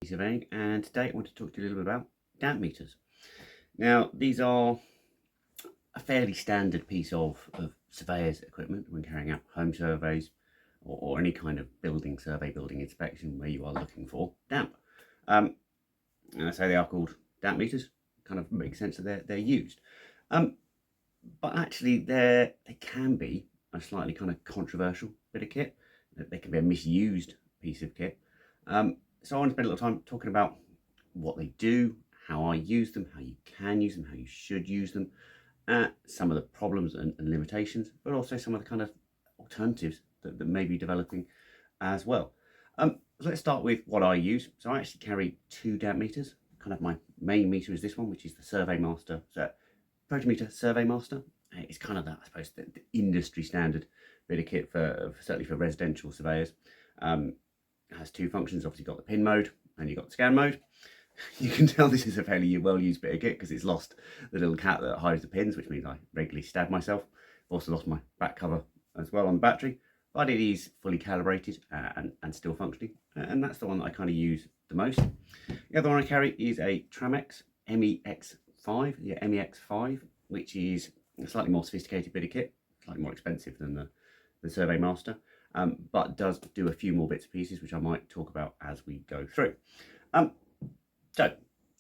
Surveying, and today I want to talk to you a little bit about damp meters. Now, these are a fairly standard piece of surveyors equipment when carrying out home surveys or any kind of building survey, building inspection where you are looking for damp. And I say they are called damp meters, kind of makes sense that they're used. But actually they can be a slightly kind of controversial bit of kit. They can be a misused piece of kit. So I want to spend a little time talking about what they do, how I use them, how you can use them, how you should use them, some of the problems and limitations, but also some of the kind of alternatives that may be developing as well. So let's start with what I use. So I actually carry two damp meters. Kind of my main meter is this one, which is the Surveymaster. So Protometer Surveymaster. It's kind of that, I suppose, the industry standard bit of kit for certainly for residential surveyors. It has two functions. Obviously, you've got the pin mode and you've got the scan mode. You can tell this is a fairly well-used bit of kit because it's lost the little cap that hides the pins, which means I regularly stab myself. I've also lost my back cover as well on the battery, but it is fully calibrated and still functioning, and that's the one that I kind of use the most. The other one I carry is a Tramex MEX5, MEX5, which is a slightly more sophisticated bit of kit, slightly more expensive than the Surveymaster, but does do a few more bits and pieces, which I might talk about as we go through. So,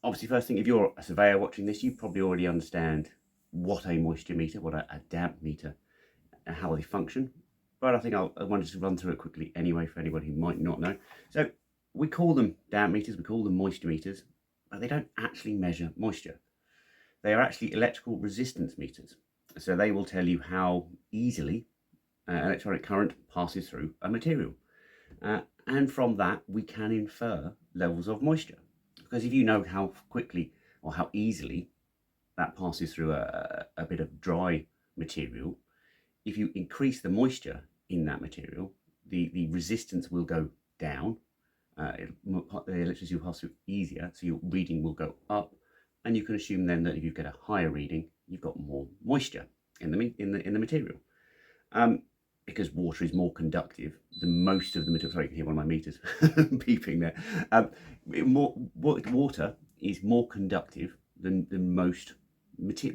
obviously, first thing, if you're a surveyor watching this, you probably already understand what a moisture meter, what a damp meter, and how they function. But I think I wanted to run through it quickly anyway for anybody who might not know. So, we call them damp meters, we call them moisture meters, but they don't actually measure moisture. They are actually electrical resistance meters. So they will tell you how easily electronic current passes through a material. And from that, we can infer levels of moisture. Because if you know how quickly or how easily that passes through a bit of dry material, if you increase the moisture in that material, the resistance will go down. The electricity will pass through easier, so your reading will go up, and you can assume then that if you get a higher reading, you've got more moisture in the material. Because water is more conductive than most of the material. Sorry, you can hear one of my meters beeping there. Water is more conductive than most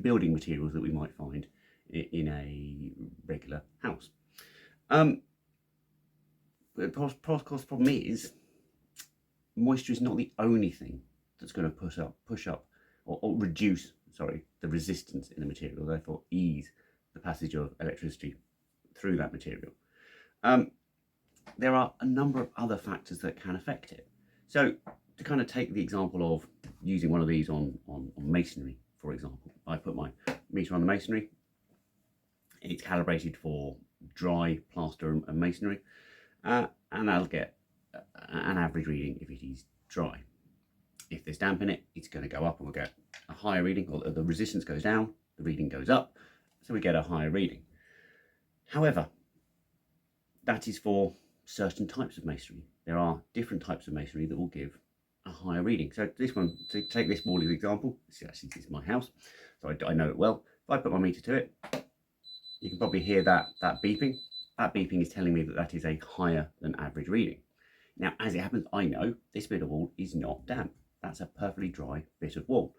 building materials that we might find in a regular house. The problem is moisture is not the only thing that's going to push up or reduce, the resistance in the material, therefore ease the passage of electricity through that material. There are a number of other factors that can affect it. So to kind of take the example of using one of these on masonry, for example, I put my meter on the masonry. It's calibrated for dry plaster and masonry, and that'll get an average reading if it is dry. If there's damp in it, it's going to go up and we'll get a higher reading, or the resistance goes down, the reading goes up, so we get a higher reading. However, that is for certain types of masonry. There are different types of masonry that will give a higher reading. So this one, to take this wall as an example, this is my house, so I know it well. If I put my meter to it, you can probably hear that beeping. That beeping is telling me that is a higher than average reading. Now, as it happens, I know this bit of wall is not damp. That's a perfectly dry bit of wall.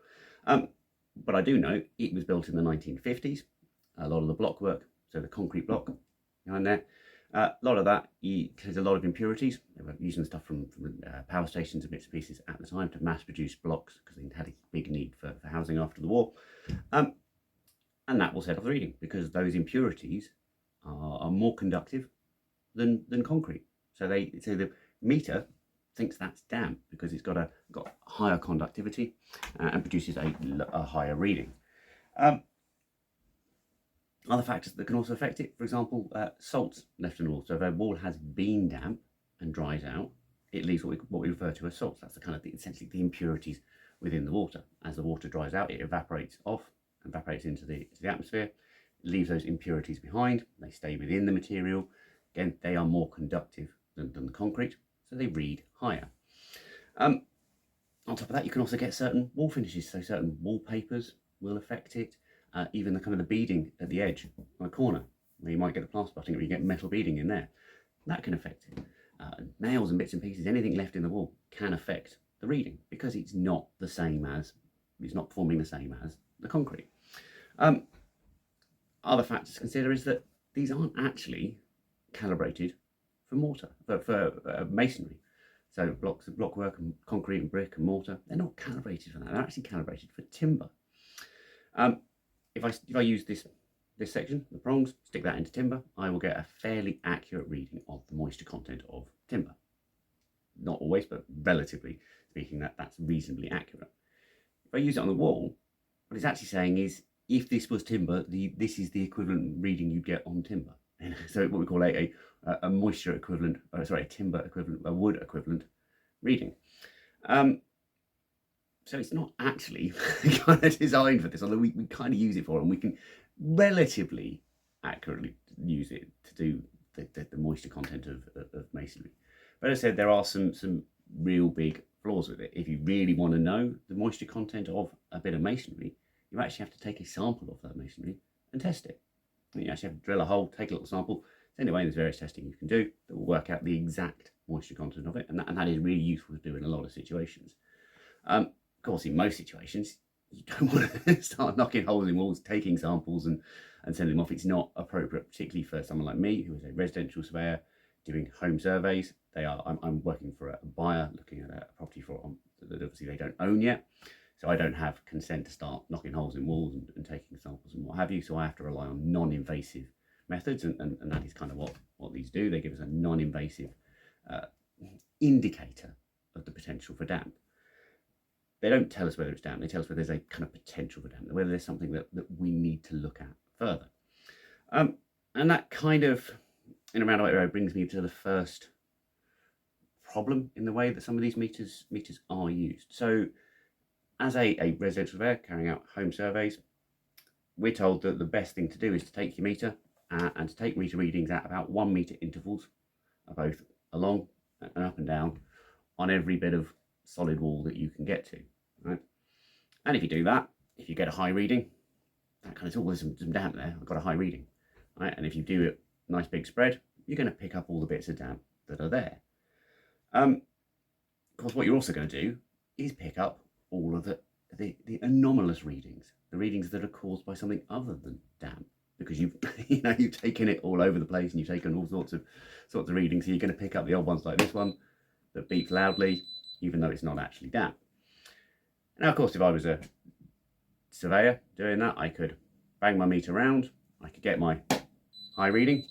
But I do know it was built in the 1950s. A lot of the block work, so the concrete block behind there, a lot of that has a lot of impurities. They were using stuff from power stations and bits and pieces at the time to mass produce blocks because they had a big need for housing after the war. And that will set off the reading because those impurities are more conductive than concrete. So the meter thinks that's damp because it's got higher conductivity and produces a higher reading. Other factors that can also affect it, for example, salts left in the wall. So if a wall has been damp and dries out, it leaves what we refer to as salts. That's essentially the impurities within the water. As the water dries out, it evaporates into the atmosphere, leaves those impurities behind. They stay within the material. Again, they are more conductive than the concrete, so they read higher. On top of that, you can also get certain wall finishes. So certain wallpapers will affect it. Even the beading at the edge, on the corner, where you might get the plaster butting or you get metal beading in there, that can affect it. Nails and bits and pieces, anything left in the wall can affect the reading because it's not performing the same as the concrete. Other factors to consider is that these aren't actually calibrated for mortar, for masonry. So blockwork and concrete and brick and mortar, they're not calibrated for that. They're actually calibrated for timber. If I use this section, the prongs, stick that into timber, I will get a fairly accurate reading of the moisture content of timber. Not always, but relatively speaking, that's reasonably accurate. If I use it on the wall, what it's actually saying is, if this was timber, this is the equivalent reading you'd get on timber. So what we call a moisture equivalent, a timber equivalent, a wood equivalent reading. So it's not actually kind of designed for this, although we kind of use it for it, and we can relatively accurately use it to do the moisture content of masonry. But as I said, there are some real big flaws with it. If you really want to know the moisture content of a bit of masonry, you actually have to take a sample of that masonry and test it. You actually have to drill a hole, take a little sample, send it away, and there's various testing you can do that will work out the exact moisture content of it, and that is really useful to do in a lot of situations. Of course, in most situations, you don't want to start knocking holes in walls, taking samples and sending them off. It's not appropriate, particularly for someone like me, who is a residential surveyor doing home surveys. I'm working for a buyer looking at a property that obviously they don't own yet. So I don't have consent to start knocking holes in walls and taking samples and what have you. So I have to rely on non-invasive methods, and that is kind of what these do. They give us a non-invasive indicator of the potential for damp. They don't tell us whether it's damp, they tell us whether there's a kind of potential for damp, whether there's something that we need to look at further. And that kind of, in a roundabout way, brings me to the first problem in the way that some of these meters are used. So as a residential surveyor carrying out home surveys, we're told that the best thing to do is to take your meter and to take meter readings at about 1 meter intervals, both along and up and down, on every bit of solid wall that you can get to, right? And if you do that, if you get a high reading, that kind of, there's some damp there, I've got a high reading, right? And if you do a nice big spread, you're going to pick up all the bits of damp that are there. Of course, what you're also going to do is pick up all of the anomalous readings, the readings that are caused by something other than damp, because you've taken it all over the place and you've taken all sorts of readings. So you're going to pick up the odd ones like this one that beeps loudly, even though it's not actually damp. Now, of course, if I was a surveyor doing that, I could bang my meter around, I could get my high reading,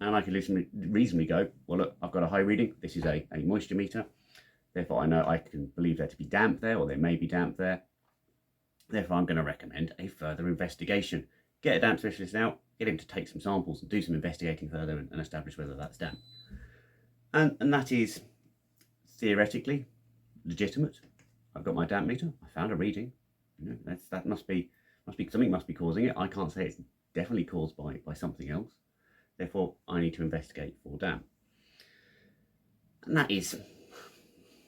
and I could reasonably go, well, look, I've got a high reading, this is a moisture meter, therefore I know I can believe there to be damp there, or there may be damp there, therefore I'm going to recommend a further investigation. Get a damp specialist out, get him to take some samples and do some investigating further and establish whether that's damp. And that is theoretically legitimate. I've got my damp meter, I found a reading, that must be something must be causing it. I can't say it's definitely caused by something else, therefore I need to investigate for damp. And that is,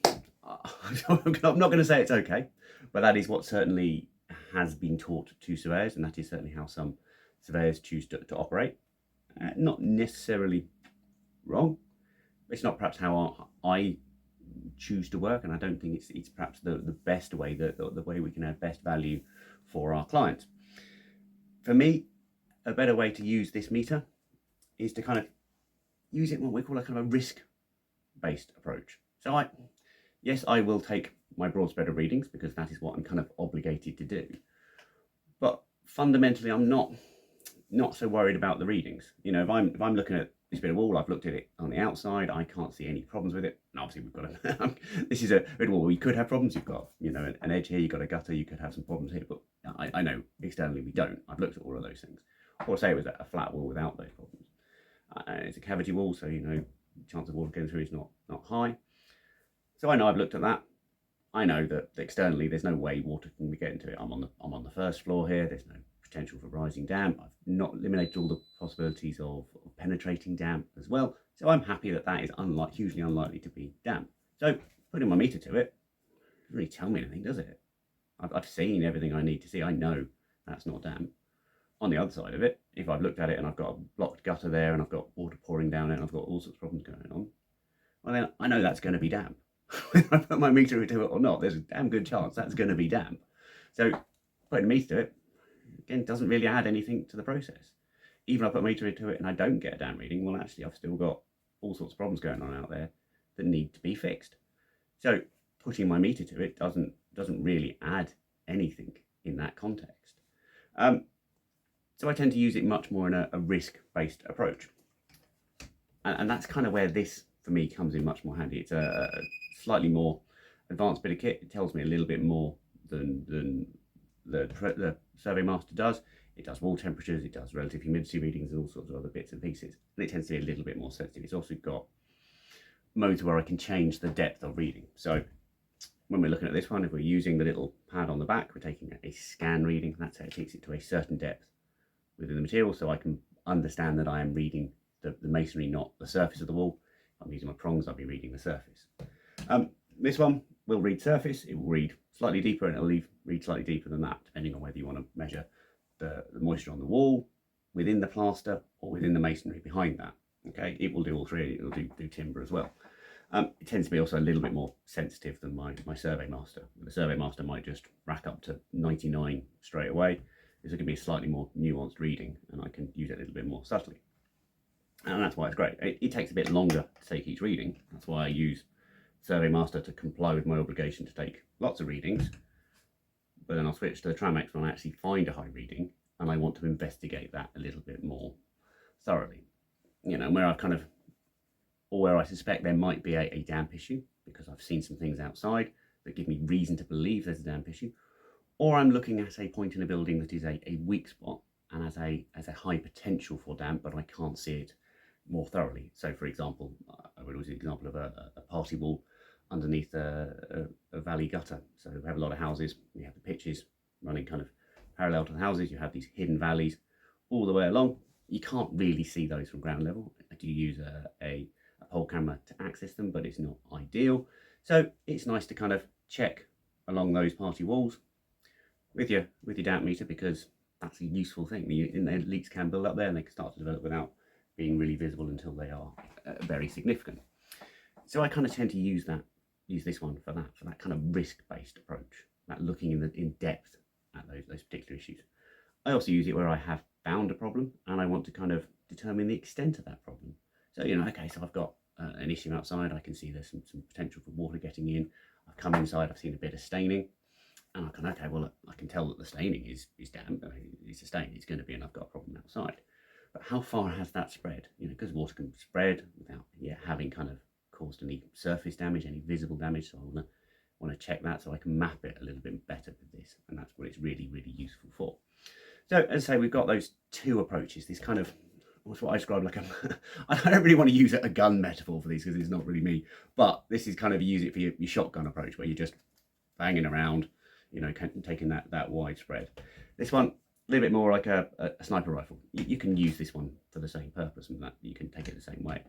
I'm not going to say it's okay, but that is what certainly has been taught to surveyors, and that is certainly how some surveyors choose to operate. Not necessarily wrong, it's not perhaps how I choose to work, and I don't think it's perhaps the best way, the way we can add best value for our clients. For me, a better way to use this meter is to kind of use it in what we call a kind of a risk-based approach. So I will take my broad spread of readings because that is what I'm kind of obligated to do. But fundamentally, I'm not so worried about the readings. If I'm looking at this bit of wall, I've looked at it on the outside, I can't see any problems with it. And obviously we've got this is a bit of wall, we could have problems. You've got, an edge here, you've got a gutter, you could have some problems here, but I know externally we don't. I've looked at all of those things. Or say it was a flat wall without those problems. It's a cavity wall, so chance of water going through is not high. So I know I've looked at that. I know that externally there's no way water can get into it. I'm on the first floor here. There's no potential for rising damp. I've not eliminated all the possibilities of penetrating damp as well. So I'm happy that is hugely unlikely to be damp. So putting my meter to it doesn't really tell me anything, does it? I've seen everything I need to see. I know that's not damp. On the other side of it, if I've looked at it and I've got a blocked gutter there and I've got water pouring down it and I've got all sorts of problems going on, well then I know that's going to be damp. whether I put my meter into it or not. There's a damn good chance that's going to be damp. So putting a meter to it, again, doesn't really add anything to the process. Even if I put a meter into it and I don't get a damp reading, well, actually, I've still got all sorts of problems going on out there that need to be fixed. So putting my meter to it doesn't really add anything in that context. So I tend to use it much more in a risk-based approach. And that's kind of where this, for me, comes in much more handy. It's a slightly more advanced bit of kit. It tells me a little bit more than the Survey Master does. It does wall temperatures, it does relative humidity readings and all sorts of other bits and pieces. And it tends to be a little bit more sensitive. It's also got modes where I can change the depth of reading. So when we're looking at this one, if we're using the little pad on the back, we're taking a scan reading. That's how it takes it to a certain depth within the material, so I can understand that I am reading the masonry, not the surface of the wall. If I'm using my prongs, I'll be reading the surface. This one will read surface, it will read slightly deeper, and it will read slightly deeper than that, depending on whether you want to measure the moisture on the wall, within the plaster, or within the masonry behind that. Okay, it will do all three. It will do timber as well. It tends to be also a little bit more sensitive than my Survey Master. The Survey Master might just rack up to 99 straight away. This is going to be a slightly more nuanced reading, and I can use it a little bit more subtly. And that's why it's great. It takes a bit longer to take each reading. That's why I use Survey Master to comply with my obligation to take lots of readings. But then I'll switch to the Tramex when I actually find a high reading, and I want to investigate that a little bit more thoroughly. You know, where I've kind of, or where I suspect there might be a damp issue, because I've seen some things outside that give me reason to believe there's a damp issue, or I'm looking at a point in a building that is a weak spot and has a high potential for damp, but I can't see it more thoroughly. So, for example, I would use the example of a party wall underneath a valley gutter. So we have a lot of houses, we have the pitches running kind of parallel to the houses, you have these hidden valleys all the way along. You can't really see those from ground level. I do use a pole camera to access them, but it's not ideal. So it's nice to kind of check along those party walls with your damp meter, because that's a useful thing. The leaks can build up there and they can start to develop without being really visible until they are very significant. So I kind of tend to use this one for that kind of risk-based approach, that looking in depth at those particular issues. I also use it where I have found a problem and I want to kind of determine the extent of that problem. So, you know, okay, so I've got an issue outside, I can see there's some potential for water getting in. I've come inside, I've seen a bit of staining, and I can, okay, well, I can tell that the staining is damp. I mean, it's a stain, it's going to be, and I've got a problem outside. But how far has that spread? You know, because water can spread without yet having kind of caused any surface damage, any visible damage. So I want to check that so I can map it a little bit better with this, and that's what it's really, really useful for. So as I say, we've got those two approaches. This kind of, what's what I describe like I don't really want to use a gun metaphor for these because it's not really me, but this is kind of use it for your shotgun approach where you're just banging around, you know, taking that widespread. This one, a little bit more like a sniper rifle. You can use this one for the same purpose, and that you can take it the same way,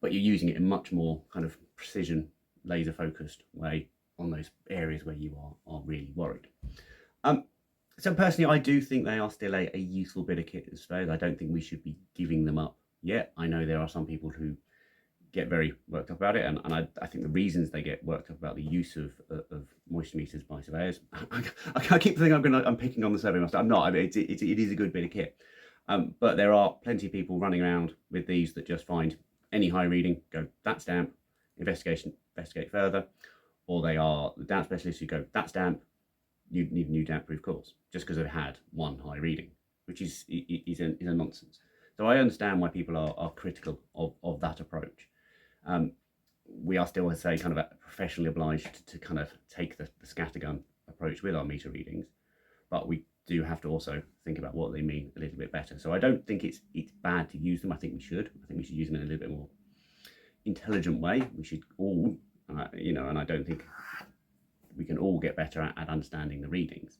but you're using it in much more kind of precision, laser focused way on those areas where you are really worried. So personally, I do think they are still a useful bit of kit as Surveyors. I don't think we should be giving them up yet. I know there are some people who get very worked up about it, and I think the reasons they get worked up about the use of moisture meters by Surveyors, I keep thinking I'm picking on the Survey Master. I'm not. I mean, it is a good bit of kit, but there are plenty of people running around with these that just find any high reading, go, that's damp, investigate further, or they are the damp specialists who go, that's damp, you need a new damp proof course, just because they've had one high reading, which is a nonsense. So I understand why people are critical of that approach. We are still, as I say, kind of professionally obliged to kind of take the scattergun approach with our meter readings, but we do have to also think about what they mean a little bit better. So I don't think it's bad to use them. I think we should use them in a little bit more intelligent way. We should all, you know, and I don't think we can all get better at understanding the readings.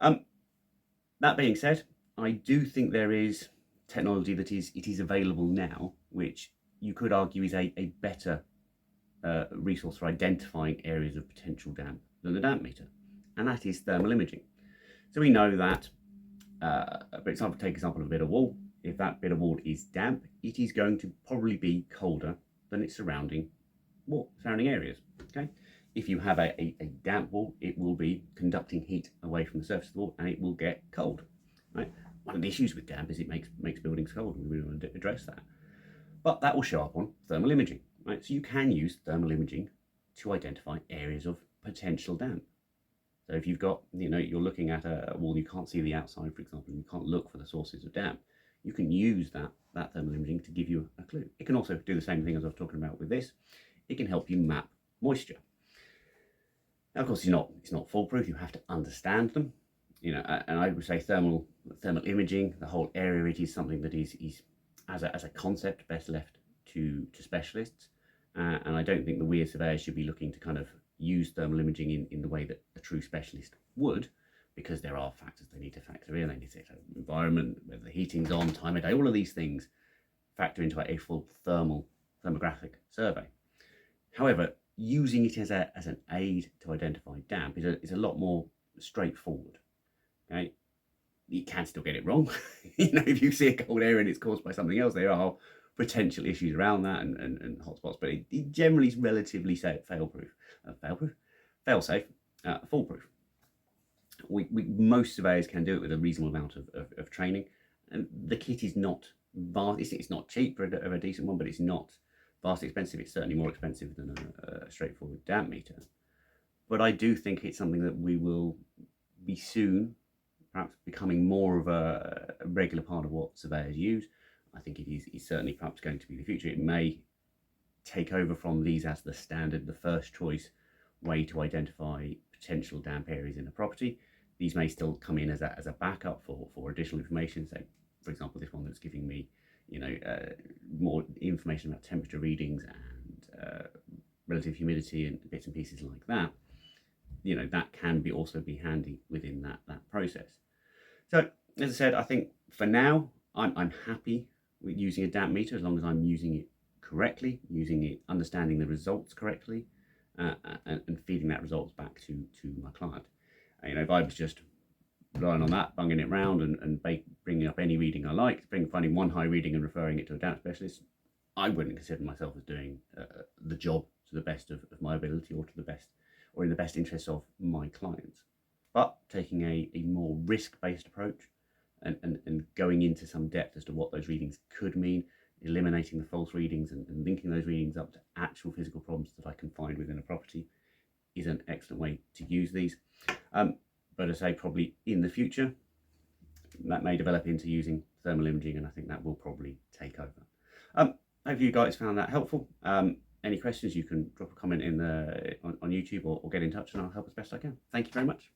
That being said, I do think there is technology that is available now, which you could argue is a better resource for identifying areas of potential damp than the damp meter, and that is thermal imaging. So we know that, for example, take example of a bit of wall. If that bit of wall is damp, it is going to probably be colder than its surrounding wall, surrounding areas. Okay, if you have a damp wall, it will be conducting heat away from the surface of the wall, and it will get cold. Right. One of the issues with damp is it makes buildings cold, and we want to address that. But that will show up on thermal imaging. Right, so you can use thermal imaging to identify areas of potential damp. So if you've got, you're looking at a wall, you can't see the outside, for example, and you can't look for the sources of damp, you can use that thermal imaging to give you a clue. It can also do the same thing as I was talking about with this. It can help you map moisture. Now, of course, it's not foolproof. You have to understand them. And I would say thermal imaging, the whole area, it is something that is as a concept best left to specialists. And I don't think that we as surveyors should be looking to kind of use thermal imaging in the way that a true specialist would, because there are factors they need to factor in. They need to say environment, whether the heating's on, time of day, all of these things factor into a full thermographic survey. However, using it as an aid to identify damp is a lot more straightforward. Okay, you can still get it wrong. If you see a cold area and it's caused by something else, there are potential issues around that and hotspots, but it generally is relatively fail-safe, foolproof. Most surveyors can do it with a reasonable amount of training, and the kit is not vast. It's not cheap for a decent one, but it's not vastly expensive. It's certainly more expensive than a straightforward damp meter. But I do think it's something that we will be soon perhaps becoming more of a regular part of what surveyors use. I think it is certainly perhaps going to be the future. It may take over from these as the standard, the first choice way to identify potential damp areas in a property. These may still come in as a backup for additional information. So, for example, this one that's giving me, more information about temperature readings and relative humidity and bits and pieces like that. That can also be handy within that process. So, as I said, I think for now I'm happy with using a damp meter as long as I'm using it correctly, understanding the results correctly, and feeding that results back to my client. If I was just relying on that, bunging it round and bringing up any reading I like, finding one high reading and referring it to a damp specialist, I wouldn't consider myself as doing the job to the best of my ability or in the best interests of my clients. But taking a more risk-based approach and going into some depth as to what those readings could mean, eliminating the false readings and linking those readings up to actual physical problems that I can find within a property is an excellent way to use these. But as I say, probably in the future, that may develop into using thermal imaging, and I think that will probably take over. Hope you guys found that helpful. Any questions, you can drop a comment on YouTube or get in touch and I'll help as best I can. Thank you very much.